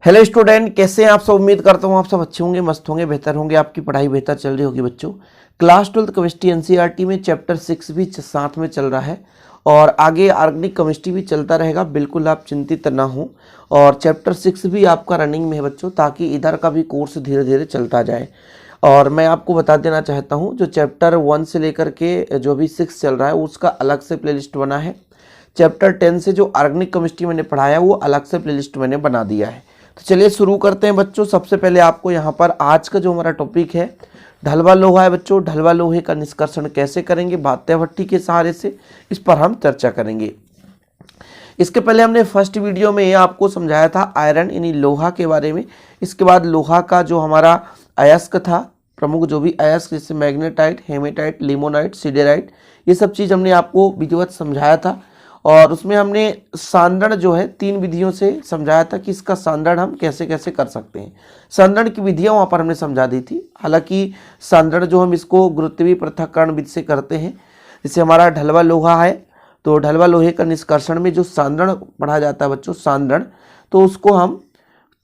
Hello student, कैसे हैं आप सब। उम्मीद करता हूँ आप सब अच्छे होंगे, मस्त होंगे, बेहतर होंगे, आपकी पढ़ाई बेहतर चल रही होगी। बच्चों, क्लास 12 केमिस्ट्री एनसीईआरटी में चैप्टर 6 भी साथ में चल रहा है और आगे ऑर्गेनिक केमिस्ट्री भी चलता रहेगा। बिल्कुल आप चिंतित ना हो। और चैप्टर 6 भी आपका रनिंग में है बच्चों, ताकि इधर का भी कोर्स धीरे धीरे चलता जाए। और मैं आपको बता देना चाहता हूँ, जो चैप्टर 1 से लेकर के जो भी 6 चल रहा है उसका अलग से प्लेलिस्ट बना है। चैप्टर 10 से जो ऑर्गेनिक केमिस्ट्री मैंने पढ़ाया वो अलग से प्लेलिस्ट मैंने बना दिया है। तो चलिए शुरू करते हैं बच्चों। सबसे पहले आपको यहाँ पर आज का जो हमारा टॉपिक है ढलवा लोहा है बच्चों। ढलवा लोहे का निष्कर्षण कैसे करेंगे बात्या भट्टी के सहारे से, इस पर हम चर्चा करेंगे। इसके पहले हमने फर्स्ट वीडियो में आपको समझाया था आयरन यानी लोहा के बारे में। इसके बाद लोहा का जो हमारा अयस्क था, प्रमुख जो भी अयस्क, जैसे मैग्नेटाइट, हेमेटाइट, लिमोनाइट, सिडेराइट, ये सब चीज़ हमने आपको विधिवत समझाया था। और उसमें हमने सांद्रण जो है 3 विधियों से समझाया था कि इसका सांद्रण हम कैसे कैसे कर सकते हैं। सांद्रण की विधियां वहाँ पर हमने समझा दी थी। हालांकि सांद्रण जो हम इसको गुरुत्वीय पृथक्करण विधि से करते हैं। जैसे हमारा ढलवा लोहा है तो ढलवा लोहे का निष्कर्षण में जो सांद्रण पढ़ा जाता है बच्चों, सांद्रण, तो उसको हम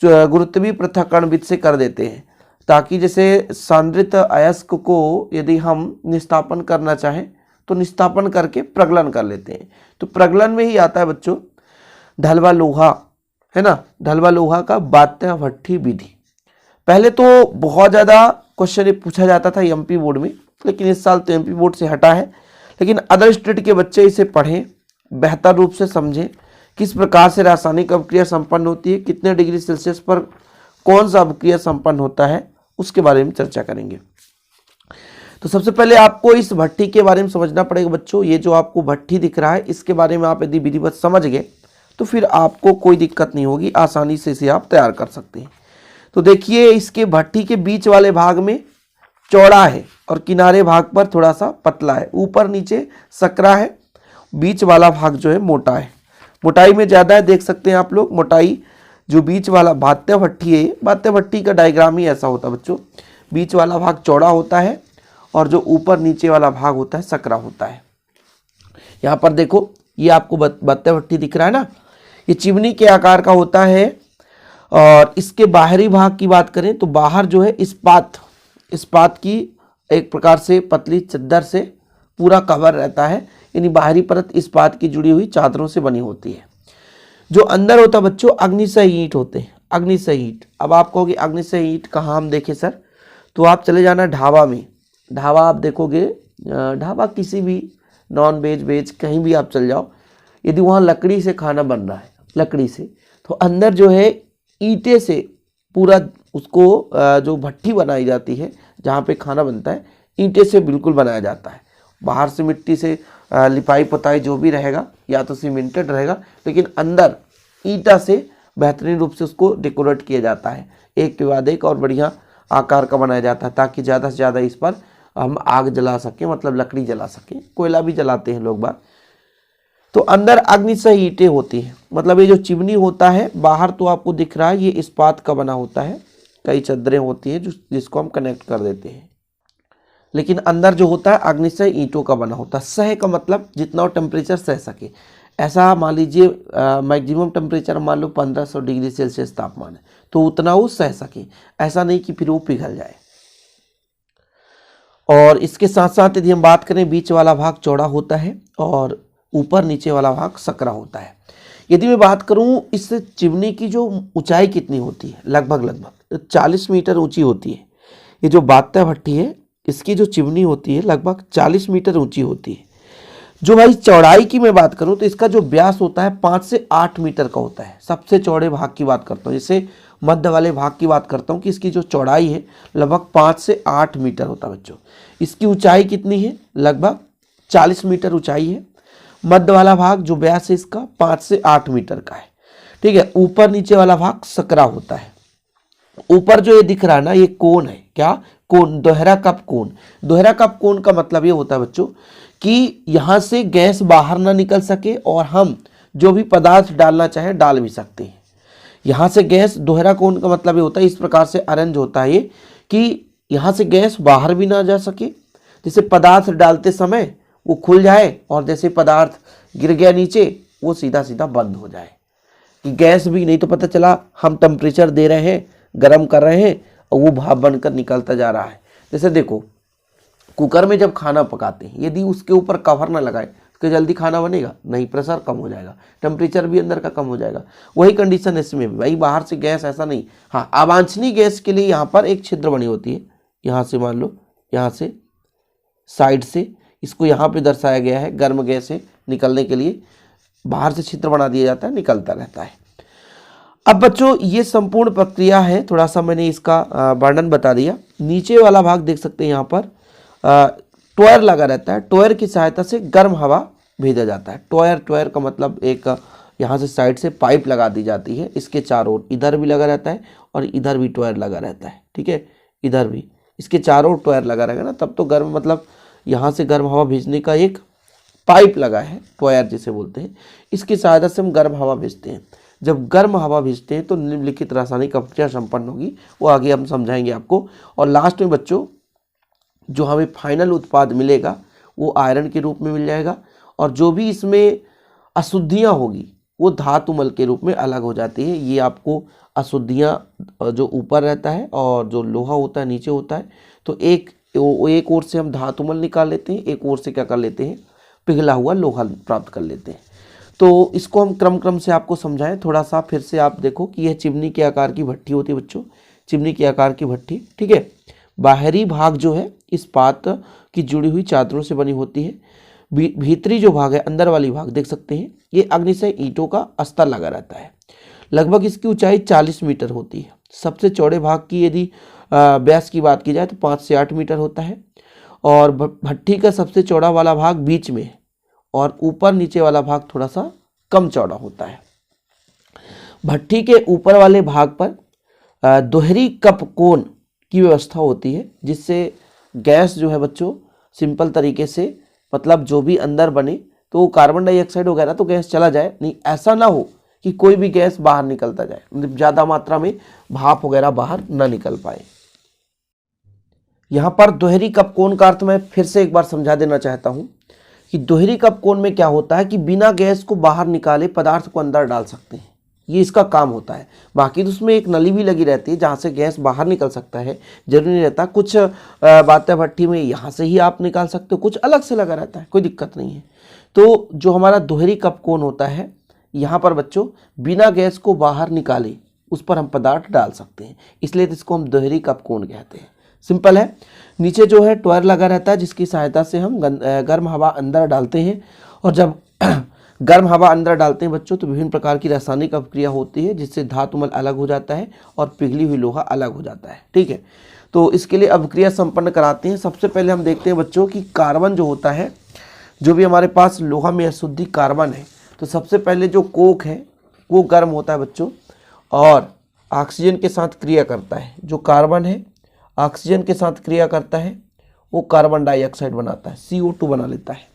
गुरुत्वीय पृथक्करण विधि से कर देते हैं, ताकि जैसे सांद्रित अयस्क को यदि हम निस्तापन करना चाहें तो निस्तापन करके प्रगलन कर लेते हैं। तो प्रगलन में ही आता है बच्चों ढलवा लोहा, है ना। ढलवा लोहा का बात्या भट्टी विधि। पहले तो बहुत ज़्यादा क्वेश्चन पूछा जाता था एमपी बोर्ड में, लेकिन इस साल तो एमपी बोर्ड से हटा है। लेकिन अदर स्टेट के बच्चे इसे पढ़ें, बेहतर रूप से समझें किस प्रकार से रासायनिक अभिक्रिया संपन्न होती है, कितने डिग्री सेल्सियस पर कौन सा अभिक्रिया संपन्न होता है, उसके बारे में चर्चा करेंगे। तो सबसे पहले आपको इस भट्टी के बारे में समझना पड़ेगा बच्चों। ये जो आपको भट्टी दिख रहा है, इसके बारे में आप यदि विधिवत समझ गए तो फिर आपको कोई दिक्कत नहीं होगी, आसानी से इसे आप तैयार कर सकते हैं। तो देखिए, इसके भट्टी के बीच वाले भाग में चौड़ा है और किनारे भाग पर थोड़ा सा पतला है। ऊपर नीचे सकरा है, बीच वाला भाग जो है मोटा है। मोटाई में ज़्यादा है, देख सकते हैं आप लोग। मोटाई जो बीच वाला बात्या भट्टी है, बात्या भट्टी का डायग्राम ही ऐसा होता है बच्चों। बीच वाला भाग चौड़ा होता है और जो ऊपर नीचे वाला भाग होता है सकरा होता है। यहाँ पर देखो, ये आपको बात्या भट्टी दिख रहा है ना, ये चिमनी के आकार का होता है। और इसके बाहरी भाग की बात करें तो बाहर जो है इस्पात की एक प्रकार से पतली चद्दर से पूरा कवर रहता है, यानी बाहरी परत इस्पात की जुड़ी हुई चादरों से बनी होती है। जो अंदर होता है बच्चों, अग्निशय ईंट होते हैं। अग्निशय ईंट, अब आप कहोगे अग्निशय ईंट कहाँ हम देखें सर, तो आप चले जाना ढाबा में। ढाबा आप देखोगे, ढाबा किसी भी नॉन वेज कहीं भी आप चल जाओ, यदि वहाँ लकड़ी से खाना बन रहा है, लकड़ी से, तो अंदर जो है ईंटे से पूरा उसको जो भट्टी बनाई जाती है जहाँ पे खाना बनता है, ईंटे से बिल्कुल बनाया जाता है। बाहर से मिट्टी से लिपाई पोताई जो भी रहेगा या तो सीमेंटेड रहेगा, लेकिन अंदर ईंटा से बेहतरीन रूप से उसको डेकोरेट किया जाता है। एक के बाद एक और बढ़िया आकार का बनाया जाता है, ताकि ज़्यादा से ज़्यादा इस पर हम आग जला सकें, मतलब लकड़ी जला सकें। कोयला भी जलाते हैं लोग बाग। तो अंदर अग्निशय ईंटें होती हैं, मतलब ये जो चिमनी होता है बाहर तो आपको दिख रहा है ये इस्पात का बना होता है, कई चद्दरें होती हैं जिसको हम कनेक्ट कर देते हैं। लेकिन अंदर जो होता है अग्निशय ईंटों का बना होता है। सह का मतलब जितना टेम्परेचर सह सके। ऐसा मान लीजिए मैक्सिमम टेम्परेचर मान लो 1500 डिग्री सेल्सियस तापमान है, तो उतना वो सह सके, ऐसा नहीं कि फिर वो पिघल जाए। और इसके साथ साथ यदि हम बात करें, बीच वाला भाग चौड़ा होता है और ऊपर नीचे वाला भाग सकरा होता है। यदि मैं बात करूं इस चिमनी की जो ऊंचाई कितनी होती है, लगभग 40 मीटर ऊंची होती है। ये जो बात्या भट्टी है, इसकी जो चिमनी होती है लगभग 40 मीटर ऊंची होती है। जो भाई चौड़ाई की मैं बात करूं तो इसका जो व्यास होता है 5 से 8 मीटर का होता है। सबसे चौड़े भाग की बात करता हूं, जैसे मध्य वाले भाग की बात करता हूं कि इसकी जो चौड़ाई है लगभग 5 से 8 मीटर होता है बच्चों। इसकी ऊंचाई कितनी है, लगभग 40 मीटर ऊंचाई है। मध्य वाला भाग जो व्यास है इसका 5 से 8 मीटर का है, ठीक है। ऊपर नीचे वाला भाग सकरा होता है। ऊपर जो ये दिख रहा है ना, ये कोन है। क्या कोन? दोहरा कप कोन। दोहरा कप कोन का मतलब ये होता है बच्चों कि यहाँ से गैस बाहर ना निकल सके और हम जो भी पदार्थ डालना चाहें डाल भी सकते हैं। यहाँ से गैस, दोहरा कोन का मतलब ये होता है, इस प्रकार से अरेंज होता है ये कि यहाँ से गैस बाहर भी ना जा सके, जैसे पदार्थ डालते समय वो खुल जाए और जैसे पदार्थ गिर गया नीचे वो सीधा सीधा बंद हो जाए। कि गैस भी, नहीं तो पता चला हम टेम्परेचर दे रहे हैं, गर्म कर रहे हैं और वो भाप बनकर निकलता जा रहा है। जैसे देखो कुकर में जब खाना पकाते हैं, यदि उसके ऊपर कवर ना लगाए तो जल्दी खाना बनेगा नहीं, प्रेशर कम हो जाएगा, टेम्परेचर भी अंदर का कम हो जाएगा। वही कंडीशन इसमें भी भाई, बाहर से गैस ऐसा नहीं। हाँ, अवांछनीय गैस के लिए यहाँ पर एक छिद्र बनी होती है, यहाँ से मान लो, यहाँ से साइड से इसको यहाँ पे दर्शाया गया है, गर्म गैस है निकलने के लिए बाहर से छिद्र बना दिया जाता है, निकलता रहता है। अब बच्चों ये संपूर्ण प्रक्रिया है, थोड़ा सा मैंने इसका वर्णन बता दिया। नीचे वाला भाग देख सकते हैं, यहाँ पर टॉयर लगा रहता है, टॉयर की सहायता से गर्म हवा भेजा जाता है। टॉयर का मतलब एक यहाँ से साइड से पाइप लगा दी जाती है, इसके चारों ओर, इधर भी लगा रहता है और इधर भी टॉयर लगा रहता है, ठीक है, इधर भी, इसके चारों ओर टॉयर लगा रहेगा ना, तब तो गर्म, मतलब यहाँ से गर्म हवा भेजने का एक पाइप लगा है, टॉयर जिसे बोलते हैं, इसकी सहायता से हम गर्म हवा भेजते हैं। जब गर्म हवा भेजते हैं तो निम्नलिखित रासायनिक अभिक्रिया संपन्न होगी, वो आगे हम समझाएंगे आपको। और लास्ट में बच्चों जो हमें फाइनल उत्पाद मिलेगा वो आयरन के रूप में मिल जाएगा, और जो भी इसमें अशुद्धियाँ होगी वो धातु मल के रूप में अलग हो जाती है। ये आपको अशुद्धियाँ जो ऊपर रहता है और जो लोहा होता है नीचे होता है, तो एक ओर से हम धातु मल निकाल लेते हैं, एक ओर से क्या कर लेते हैं, पिघला हुआ लोहा प्राप्त कर लेते हैं। तो इसको हम क्रम से आपको समझाएं थोड़ा सा। फिर से आप देखो कि यह चिमनी के आकार की भट्टी होती है बच्चों, चिमनी के आकार की भट्टी, ठीक है। बाहरी भाग जो है इस्पात की जुड़ी हुई चादरों से बनी होती है। भीतरी जो भाग है, अंदर वाली भाग देख सकते हैं, ये अग्निशय ईंटों का अस्तर लगा रहता है। लगभग इसकी ऊंचाई 40 मीटर होती है। सबसे चौड़े भाग की यदि व्यास की बात की जाए तो 5 से 8 मीटर होता है, और भट्टी का सबसे चौड़ा वाला भाग बीच में है और ऊपर नीचे वाला भाग थोड़ा सा कम चौड़ा होता है। भट्टी के ऊपर वाले भाग पर दोहरी कप कोन की व्यवस्था होती है, जिससे गैस जो है बच्चों सिंपल तरीके से, मतलब जो भी अंदर बने तो कार्बन डाइऑक्साइड वगैरह तो गैस चला जाए, नहीं ऐसा ना हो कि कोई भी गैस बाहर निकलता जाए, मतलब ज़्यादा मात्रा में भाप वगैरह बाहर ना निकल पाए। यहाँ पर दोहरी कप कोन का अर्थ मैं फिर से एक बार समझा देना चाहता हूँ कि दोहरी कप कोन में क्या होता है कि बिना गैस को बाहर निकाले पदार्थ को अंदर डाल सकते हैं, ये इसका काम होता है। बाकी तो उसमें एक नली भी लगी रहती है जहाँ से गैस बाहर निकल सकता है, जरूरी नहीं रहता। कुछ बातें भट्टी में यहाँ से ही आप निकाल सकते हो, कुछ अलग से लगा रहता है, कोई दिक्कत नहीं है। तो जो हमारा दोहरी कप कोन होता है, यहाँ पर बच्चों बिना गैस को बाहर निकाले उस पर हम पदार्थ डाल सकते हैं, इसलिए इसको हम दोहरी कप कोन कहते हैं। सिंपल है। नीचे जो है टॉयर लगा रहता है, जिसकी सहायता से हम गर्म हवा अंदर डालते हैं, और जब गर्म हवा अंदर डालते हैं बच्चों तो विभिन्न प्रकार की रासायनिक अभिक्रिया होती है, जिससे धातुमल अलग हो जाता है और पिघली हुई लोहा अलग हो जाता है, ठीक है। तो इसके लिए अभिक्रिया संपन्न कराते हैं। सबसे पहले हम देखते हैं बच्चों कि कार्बन जो होता है, जो भी हमारे पास लोहा में अशुद्धि कार्बन है, तो सबसे पहले जो कोक है वो गर्म होता है बच्चों और ऑक्सीजन के साथ क्रिया करता है। जो कार्बन है ऑक्सीजन के साथ क्रिया करता है, वो कार्बन डाइऑक्साइड बनाता है, CO2 बना लेता है।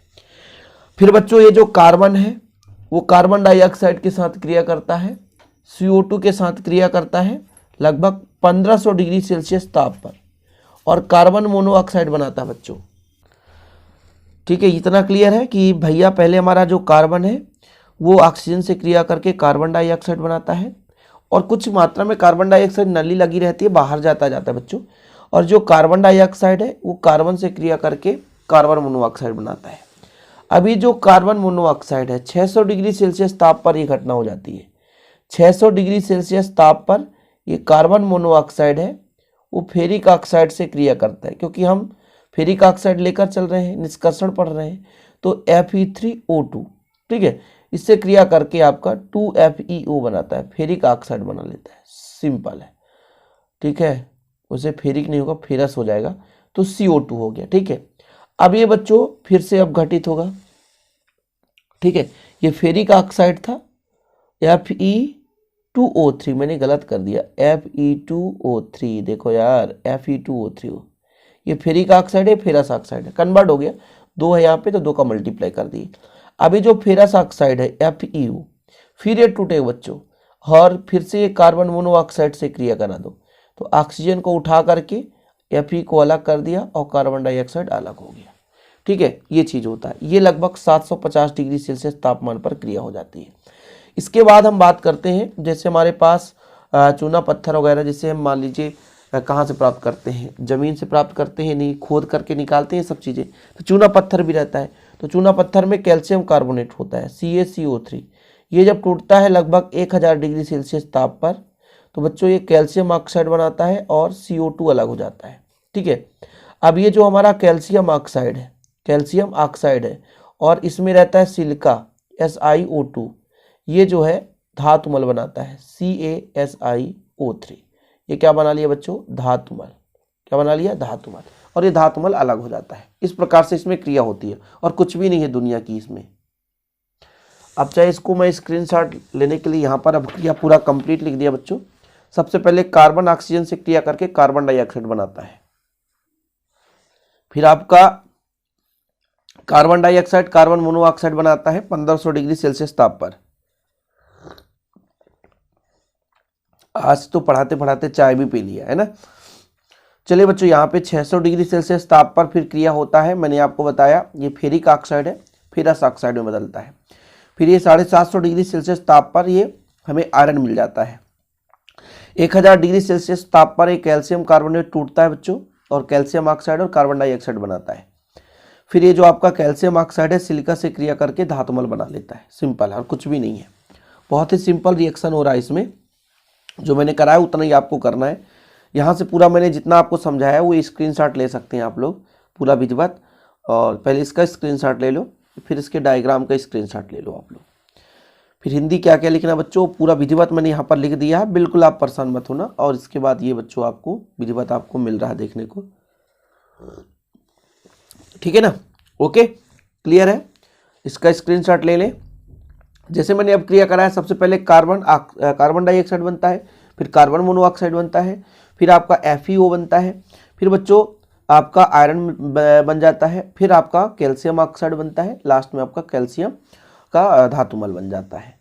फिर बच्चों ये जो कार्बन है वो कार्बन डाइऑक्साइड के साथ क्रिया करता है, CO2 के साथ क्रिया करता है लगभग 1500 डिग्री सेल्सियस ताप पर, और कार्बन मोनोऑक्साइड बनाता है बच्चों, ठीक है। इतना क्लियर है कि भैया पहले हमारा जो कार्बन है वो ऑक्सीजन से क्रिया करके कार्बन डाइऑक्साइड बनाता है, और कुछ मात्रा में कार्बन डाइऑक्साइड नली लगी रहती है, बाहर जाता है बच्चों, और जो कार्बन डाइऑक्साइड है वो कार्बन से क्रिया करके कार्बन मोनोऑक्साइड बनाता है। अभी जो कार्बन मोनोऑक्साइड है 600 डिग्री सेल्सियस ताप पर ये घटना हो जाती है। 600 डिग्री सेल्सियस ताप पर ये कार्बन मोनोऑक्साइड है वो फेरिक ऑक्साइड से क्रिया करता है, क्योंकि हम फेरिक ऑक्साइड लेकर चल रहे हैं, निष्कर्षण पढ़ रहे हैं, तो Fe3O2, ठीक है, इससे क्रिया करके आपका 2FeO बनाता है, फेरिक ऑक्साइड बना लेता है। सिंपल है, ठीक है, उसे फेरिक नहीं होगा, फेरस हो जाएगा, तो CO2 हो गया, ठीक है। अब ये बच्चों फिर से अब घटित होगा, ठीक है। ये फेरिक ऑक्साइड था Fe2O3, मैंने गलत कर दिया, Fe2O3, देखो यार Fe2O3 हो, ये फेरिक ऑक्साइड है, फेरस ऑक्साइड है, कन्वर्ट हो गया, 2 है यहाँ पे तो 2 का मल्टीप्लाई कर दिए। अभी जो फेरस ऑक्साइड है FeO, फिर ये टूटेगा बच्चों, और फिर से ये कार्बन मोनोऑक्साइड से क्रिया करा दो, तो ऑक्सीजन को उठा करके Fe को अलग कर दिया और कार्बन डाइऑक्साइड अलग हो गया, ठीक है। ये चीज़ होता है, ये लगभग 750 डिग्री सेल्सियस तापमान पर क्रिया हो जाती है। इसके बाद हम बात करते हैं जैसे हमारे पास चूना पत्थर वगैरह, जिसे हम मान लीजिए कहाँ से प्राप्त करते हैं, ज़मीन से प्राप्त करते हैं, नहीं खोद करके निकालते हैं सब चीज़ें। तो चूना पत्थर भी रहता है, तो चूना पत्थर में कैल्शियम कार्बोनेट होता है CaCO3। ये जब टूटता है लगभग 1000 डिग्री सेल्सियस ताप पर, तो बच्चों ये कैल्शियम ऑक्साइड बनाता है और CO2 अलग हो जाता है। ठीक है, अब ये जो हमारा कैल्शियम ऑक्साइड है और इसमें रहता है सिलिका SiO2, ये जो है धातुमल बनाता है CaSiO3। ये क्या बना लिया बच्चों, धातुमल। क्या बना लिया, धातुमल। और ये धातुमल अलग हो जाता है। इस प्रकार से इसमें क्रिया होती है और कुछ भी नहीं है दुनिया की इसमें। अब चाहे इसको मैं स्क्रीनशॉट लेने के लिए यहाँ पर अब क्रिया पूरा कंप्लीट लिख दिया बच्चों। सबसे पहले कार्बन ऑक्सीजन से क्रिया करके कार्बन डाइऑक्साइड बनाता है, फिर आपका कार्बन डाइऑक्साइड कार्बन मोनोऑक्साइड बनाता है 1500 डिग्री सेल्सियस ताप पर। आज तो पढ़ाते पढ़ाते चाय भी पी लिया है ना। चलिए बच्चों, यहाँ पे 600 डिग्री सेल्सियस ताप पर फिर क्रिया होता है। मैंने आपको बताया ये फेरिक ऑक्साइड है, फेरस ऑक्साइड में बदलता है। फिर ये 750 डिग्री सेल्सियस ताप पर ये हमें आयरन मिल जाता है। 1000 डिग्री सेल्सियस ताप पर एक कैल्शियम कार्बोनेट टूटता है बच्चों और कैल्शियम ऑक्साइड और कार्बन डाइऑक्साइड बनाता है। फिर ये जो आपका कैल्शियम ऑक्साइड है सिलिका से क्रिया करके धातुमल बना लेता है। सिंपल है और कुछ भी नहीं है, बहुत ही सिंपल रिएक्शन हो रहा है इसमें। जो मैंने कराया उतना ही आपको करना है। यहाँ से पूरा मैंने जितना आपको समझाया वो स्क्रीनशॉट ले सकते हैं आप लोग पूरा विधिवत। और पहले इसका स्क्रीनशॉट ले लो, फिर इसके डायग्राम का स्क्रीनशॉट ले लो आप लोग। फिर हिंदी क्या क्या लिखना बच्चों, पूरा विधिवत मैंने यहाँ पर लिख दिया है, बिल्कुल आप परेशान मत होना। और इसके बाद ये बच्चों आपको विधिवत आपको मिल रहा है देखने को, ठीक है ना। ओके, क्लियर है। इसका स्क्रीनशॉट ले लें। जैसे मैंने अब क्रिया कराया, सबसे पहले कार्बन डाइऑक्साइड बनता है, फिर कार्बन मोनोऑक्साइड बनता है, फिर आपका FeO बनता है, फिर बच्चों आपका आयरन बन जाता है, फिर आपका कैल्शियम ऑक्साइड बनता है, लास्ट में आपका कैल्शियम का धातुमल बन जाता है।